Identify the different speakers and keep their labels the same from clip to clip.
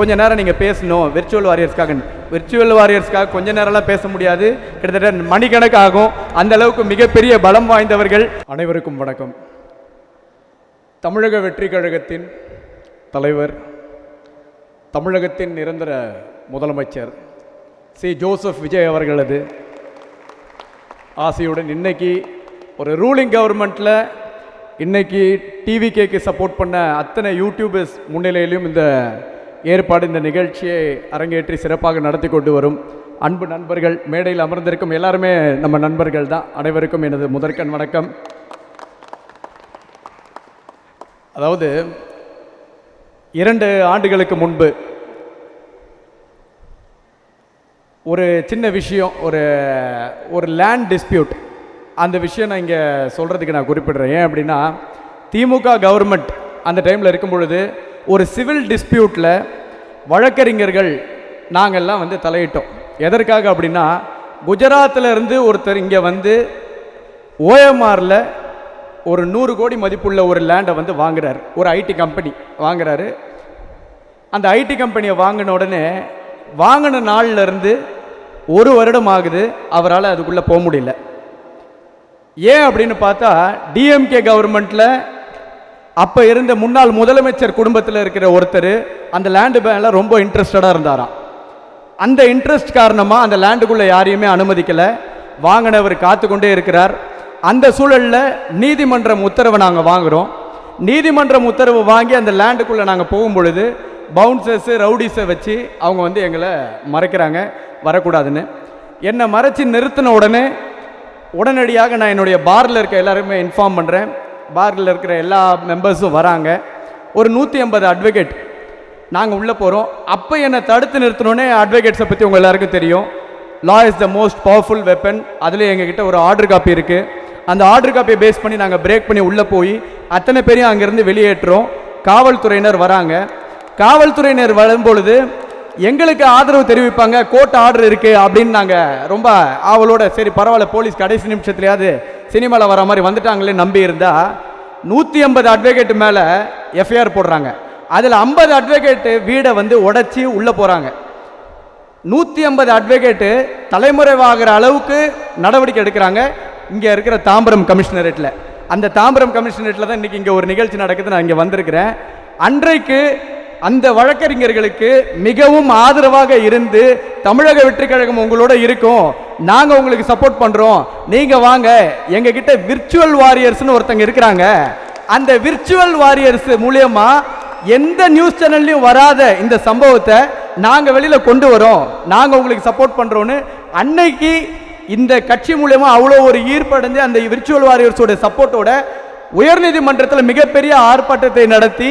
Speaker 1: கொஞ்ச நேரம் நீங்கள் பேசணும் விர்ச்சுவல் வாரியர்ஸ்க்காக கொஞ்ச நேரம்லாம் பேச முடியாது, கிட்டத்தட்ட மணிக்கணக்கு ஆகும். அந்த அளவுக்கு மிகப்பெரிய பலம் வாய்ந்தவர்கள். அனைவருக்கும் வணக்கம். தமிழக வெற்றி கழகத்தின் தலைவர், தமிழகத்தின் நிரந்தர முதலமைச்சர் ஜோசப் விஜய் அவர்களது ஆசையுடன் இன்னைக்கு ஒரு ரூலிங் கவர்மெண்ட்டில் இன்னைக்கு டிவிகேக்கு சப்போர்ட் பண்ண அத்தனை யூடியூபர்ஸ் முன்னிலையிலும் இந்த ஏற்பாடு, இந்த நிகழ்ச்சியை அரங்கேற்றி சிறப்பாக நடத்தி கொண்டு வரும் அன்பு நண்பர்கள், மேடையில் அமர்ந்திருக்கும் எல்லாருமே நம்ம நண்பர்கள் தான். அனைவருக்கும் எனது முதற்கண் வணக்கம். அதாவது 2 ஆண்டுகளுக்கு முன்பு ஒரு சின்ன விஷயம், ஒரு லேண்ட் டிஸ்பியூட், அந்த விஷயம் நான் இங்கே சொல்கிறதுக்கு நான் குறிப்பிடுறேன். ஏன் அப்படின்னா, திமுக கவர்மெண்ட் அந்த டைமில் இருக்கும் பொழுது ஒரு சிவில் டிஸ்பியூட்டில் வழக்கறிஞர்கள் நாங்கள்லாம் வந்து தலையிட்டோம். எதற்காக அப்படின்னா, குஜராத்தில் இருந்து ஒருத்தர் இங்கே வந்து ஓஎம்ஆரில் ஒரு 100 கோடி மதிப்புள்ள ஒரு லேண்டை வந்து வாங்குறாரு. ஒரு ஐடி கம்பெனி வாங்குறாரு. அந்த ஐடி கம்பெனியை வாங்கின உடனே வாங்கின நாள்லேருந்து 1 வருடம் ஆகுது, அவரால் அதுக்குள்ளே போக முடியல. ஏன் அப்படின்னு பார்த்தா, டிஎம்கே கவர்மெண்ட்டில் அப்போ இருந்த முன்னாள் முதலமைச்சர் குடும்பத்தில் இருக்கிற ஒருத்தர் அந்த லேண்டு மேலே ரொம்ப இன்ட்ரெஸ்டடாக இருந்தாராம். அந்த இன்ட்ரெஸ்ட் காரணமாக அந்த லேண்டுக்குள்ளே யாரையுமே அனுமதிக்கலை. வாங்கினவர் காத்து கொண்டே இருக்கிறார். அந்த சூழலில் நீதிமன்றம் உத்தரவை நாங்கள் வாங்குகிறோம். நீதிமன்றம் உத்தரவு வாங்கி அந்த லேண்டுக்குள்ளே நாங்கள் போகும்பொழுது பவுன்சர்ஸு, ரவுடிஸை வச்சு அவங்க வந்து எங்களை மறைக்கிறாங்க, வரக்கூடாதுன்னு. என்னை மறைச்சி நிறுத்தின உடனடியாக நான் என்னுடைய பாரில் இருக்க எல்லாருமே இன்ஃபார்ம் பண்ணுறேன். பாரில் இருக்கிற எல்லா மெம்பர்ஸும் வராங்க. ஒரு 150 அட்வொகேட் நாங்கள் உள்ளே போகிறோம். அப்போ என்னை தடுத்து நிறுத்தினோடனே, அட்வொகேட்ஸை பற்றி உங்கள் எல்லாருக்கும் தெரியும், லா is the most powerful weapon. அதில் எங்ககிட்ட ஒரு ஆர்டர் காப்பி இருக்குது. அந்த ஆர்டர் காப்பியை பேஸ் பண்ணி நாங்கள் பிரேக் பண்ணி உள்ளே போய் அத்தனை பேரையும் அங்கேருந்து வெளியேற்றுறோம். காவல்துறையினர் வராங்க. காவல்துறையினர் வரும்பொழுது எங்களுக்கு ஆதரவு தெரிவிப்பாங்க, கோர்ட் ஆர்டர் இருக்குது அப்படின்னு. நாங்கள் ரொம்ப ஆவலோட, சரி பரவாயில்ல, போலீஸ் கடைசி நிமிஷத்துலையாவது சினிமாவில் வர மாதிரி வந்துட்டாங்களே நம்பி இருந்தால் 150 அட்வொகேட் மேலே எஃப்ஐஆர் போடுறாங்க. அதில் 50 அட்வொகேட்டு வீடை வந்து உடைச்சி உள்ளே போகிறாங்க. 150 அட்வொகேட்டு தலைமுறைவாகிற அளவுக்கு நடவடிக்கை எடுக்கிறாங்க. இங்கே இருக்கிற தாம்பரம் கமிஷனரேட்டில், அந்த தாம்பரம் கமிஷனரேட்டில் தான் இன்றைக்கி இங்கே ஒரு நிகழ்ச்சி நடக்குது. நான் இங்கே வந்திருக்கிறேன். அன்றைக்கு அந்த வழக்கறிஞர்களுக்கு மிகவும் ஆதரவாக இருந்து, தமிழக வெற்றி கழகம் உங்களோட இருக்கும், நாங்கள் உங்களுக்கு சப்போர்ட் பண்ணுறோம், நீங்கள் வாங்க, எங்ககிட்ட விர்ச்சுவல் வாரியர்ஸ்னு ஒருத்தங்க இருக்கிறாங்க, அந்த விர்ச்சுவல் வாரியர்ஸ் மூலியமா எந்த நியூஸ் சேனல்லையும் வராத இந்த சம்பவத்தை நாங்கள் வெளியில் கொண்டு வரோம், நாங்கள் உங்களுக்கு சப்போர்ட் பண்ணுறோன்னு அன்னைக்கு இந்த கட்சி மூலமா அவ்வளோ ஒரு ஈர்ப்படைஞ்சு அந்த விர்ச்சுவல் வாரியர்ஸோட சப்போர்ட்டோட உயர்நீதிமன்றத்தில் மிகப்பெரிய ஆர்ப்பாட்டத்தை நடத்தி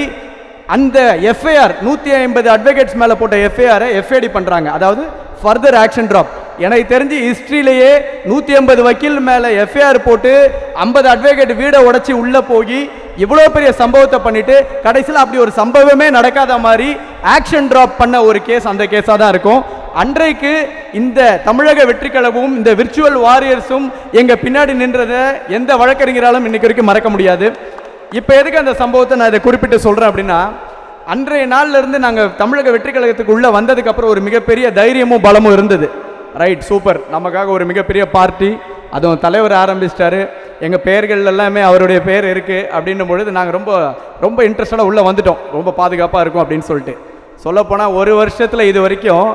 Speaker 1: அந்த எஃப்ஐஆர் 150 அட்வொகேட்ஸ் மேலே போட்ட எஃப்ஐஆரை எஃப்ஐடி பண்ணுறாங்க. அதாவது ஃபர்தர் ஆக்ஷன் ட்ராப். எனக்கு தெரிஞ்சு ஹிஸ்ட்ரியிலேயே 150 வக்கீல் மேலே எஃப்ஐஆர் போட்டு 50 அட்வொகேட் வீடை உடைச்சி உள்ளே போய் இவ்வளோ பெரிய சம்பவத்தை பண்ணிட்டு கடைசியில் அப்படி ஒரு சம்பவமே நடக்காத மாதிரி ஆக்ஷன் ட்ராப் பண்ண ஒரு கேஸ் அந்த கேஸாக தான் இருக்கும். அன்றைக்கு இந்த தமிழக வெற்றி கழகமும் இந்த விர்ச்சுவல் வாரியர்ஸும் எங்கள் பின்னாடி நின்றதை எந்த வழக்கறிஞராலும் இன்னைக்கு வரைக்கும் மறக்க முடியாது. இப்போ எதுக்கு அந்த சம்பவத்தை நான் இதை குறிப்பிட்டு சொல்கிறேன் அப்படின்னா, அன்றைய நாள்ல இருந்து நாங்கள் தமிழக வெற்றி கழகத்துக்கு உள்ளே வந்ததுக்கப்புறம் ஒரு மிகப்பெரிய தைரியமும் பலமும் இருந்தது. ரைட், சூப்பர், நமக்காக ஒரு மிகப்பெரிய பார்ட்டி, அதுவும் தலைவர் ஆரம்பிச்சிட்டாரு, எங்கள் பெயர்கள் எல்லாமே அவருடைய பெயர் இருக்குது அப்படின்னும் பொழுது நாங்கள் ரொம்ப ரொம்ப இன்ட்ரெஸ்டாக உள்ளே வந்துட்டோம். ரொம்ப பாதுகாப்பாக இருக்கும் அப்படின்னு சொல்லிட்டு. சொல்லப்போனால் 1 வருஷத்தில் இது வரைக்கும்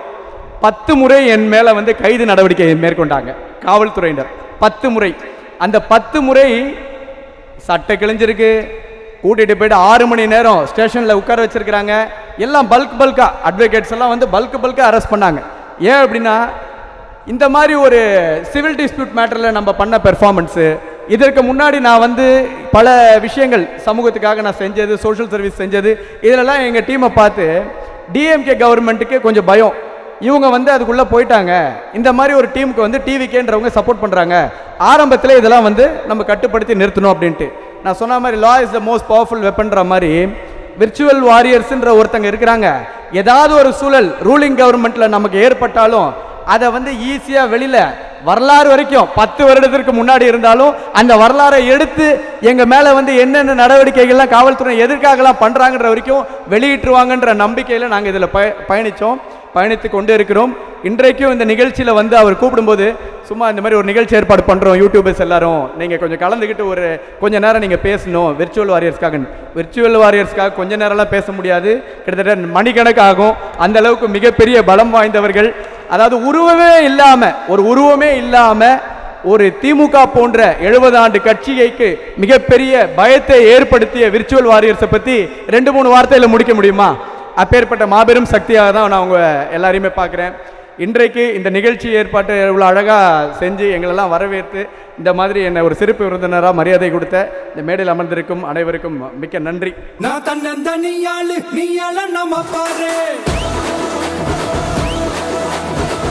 Speaker 1: 10 முறை என் மேலே வந்து கைது நடவடிக்கை மேற்கொண்டாங்க காவல்துறையினர். 10 முறை. அந்த 10 முறை சட்டை கிழிஞ்சிருக்கு, கூட்டிகிட்டு போயிட்டு 6 மணி நேரம் ஸ்டேஷனில் உட்கார வச்சிருக்கிறாங்க. எல்லாம் பல்காக அட்வொகேட்ஸ் எல்லாம் வந்து பல்காக அரெஸ்ட் பண்ணாங்க. ஏன் அப்படின்னா, இந்த மாதிரி ஒரு சிவில் டிஸ்பியூட் மேட்டரில் நம்ம பண்ண பெர்ஃபார்மன்ஸு, இதற்கு முன்னாடி நான் வந்து பல விஷயங்கள் சமூகத்துக்காக நான் செஞ்சது, சோஷியல் சர்வீஸ் செஞ்சது, இதிலெல்லாம் எங்கள் டீமை பார்த்து டிஎம்கே கவர்மெண்ட்டுக்கு கொஞ்சம் பயம். இவங்க வந்து அதுக்குள்ளே போயிட்டாங்க, இந்த மாதிரி ஒரு டீமுக்கு வந்து டிவிகேன்றவங்க சப்போர்ட் பண்ணுறாங்க, ஆரம்பத்தில் இதெல்லாம் வந்து நம்ம கட்டுப்படுத்தி நிறுத்தணும் அப்படின்ட்டு. நான் சொன்ன மாதிரி law is the most powerful வெப்பன்ற மாதிரி விர்ச்சுவல் வாரியர்ஸ்ன்ற ஒருத்தங்க இருக்கிறாங்க. ஏதாவது ஒரு சூழல் ரூலிங் கவர்மெண்ட்டில் நமக்கு ஏற்பட்டாலும் அதை வந்து ஈஸியாக வெளியில் வரலாறு வரைக்கும் 10 வருடத்திற்கு முன்னாடி இருந்தாலும் அந்த வரலாறை எடுத்து எங்கள் மேலே வந்து என்னென்ன நடவடிக்கைகள்லாம் காவல்துறை எதற்காகலாம் பண்ணுறாங்கன்ற வரைக்கும் வெளியிட்டுருவாங்கன்ற நம்பிக்கையில் நாங்கள் இதில் பயணித்து கொண்டு இருக்கிறோம். இன்றைக்கும் இந்த நிகழ்ச்சியில் வந்து அவர் கூப்பிடும்போது சும்மா இந்த மாதிரி ஒரு நிகழ்ச்சி ஏற்பாடு பண்ணுறோம், யூடியூபர்ஸ் எல்லாரும் நீங்கள் கொஞ்சம் கலந்துக்கிட்டு ஒரு கொஞ்ச நேரம் நீங்கள் பேசணும் விர்ச்சுவல் வாரியர்ஸ்க்காக கொஞ்ச நேரம்லாம் பேச முடியாது, கிட்டத்தட்ட மணிக்கணக்கு ஆகும். அந்த அளவுக்கு மிகப்பெரிய பலம் வாய்ந்தவர்கள். அதாவது உருவமே இல்லாமல் ஒரு திமுக போன்ற 70 ஆண்டு கட்சிக்கு மிகப்பெரிய பயத்தை ஏற்படுத்திய விர்ச்சுவல் வாரியர்ஸை பற்றி 2-3 வார்த்தையில் முடிக்க முடியுமா? அப்பேற்பட்ட மாபெரும் சக்தியாக தான் நான் அவங்க எல்லாரையுமே பார்க்குறேன். இன்றைக்கு இந்த நிகழ்ச்சி ஏற்பாட்டு இவ்வளோ அழகாக செஞ்சு எங்களெல்லாம் வரவேற்று இந்த மாதிரி என்னை ஒரு சிறப்பு விருந்தினராக மரியாதை கொடுத்த இந்த மேடையில் அமர்ந்திருக்கும் அனைவருக்கும் மிக்க நன்றி. நான்